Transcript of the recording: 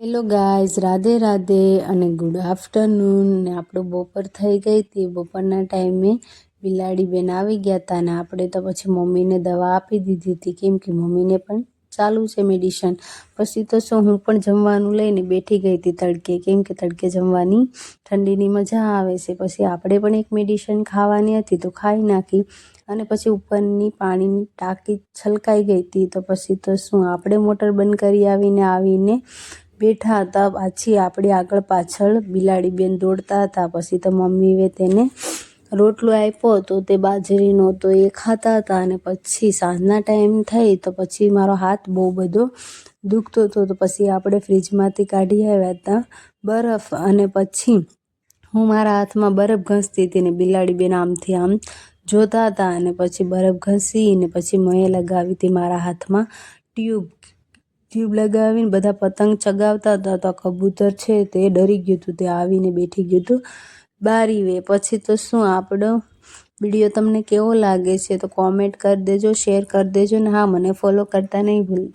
Hello guys, Radhe Radhe અને good afternoon. ને આપણું બપોર થઈ ગઈ હતી. બપોરના ટાઈમે બિલાડી બેન આવી ગયા હતા અને આપણે તો પછી મમ્મીને દવા આપી દીધી હતી, કેમ કે મમ્મીને પણ ચાલુ છે મેડિસિન. પછી તો શું, હું પણ જમવાનું લઈને બેઠી ગઈ હતી તડકે, કેમ કે તડકે જમવાની ઠંડીની મજા આવે છે. પછી આપણે પણ એક મેડિસિન ખાવાની હતી તો ખાઈ નાખી અને પછી ઉપરની પાણીની ટાંકી છલકાઈ ગઈ હતી. તો પછી તો શું, આપણે મોટર બંધ કરી આવીને બેઠા હતા. પાછી આપણી આગળ પાછળ બિલાડી બેન દોડતા હતા. પછી તો મમ્મીએ તેને રોટલો આપ્યો તો તે બાજરીનો, તો એ ખાતા હતા. અને પછી સાંજના ટાઈમ થઈ તો પછી મારો હાથ બહુ બધો દુખતો હતો. તો પછી આપણે ફ્રીજમાંથી કાઢી આવ્યા હતા બરફ, અને પછી હું મારા હાથમાં બરફ ઘસતી હતી ને બિલાડી બેન આમથી આમ જોતા હતા. અને પછી બરફ ઘસીને પછી મેં લગાવી હતી મારા હાથમાં ટ્યુબ લગાવીને બધા પતંગ ચગાવતા હતા. તો કબૂતર છે તે ડરી ગયું હતું, તે આવીને બેઠી ગયું હતું બારી. પછી તો શું, આપણો વિડીયો તમને કેવો લાગે છે તો કોમેન્ટ કરી દેજો, શેર કરી દેજો ને હા, મને ફોલો કરતા નહીં ભૂલતા.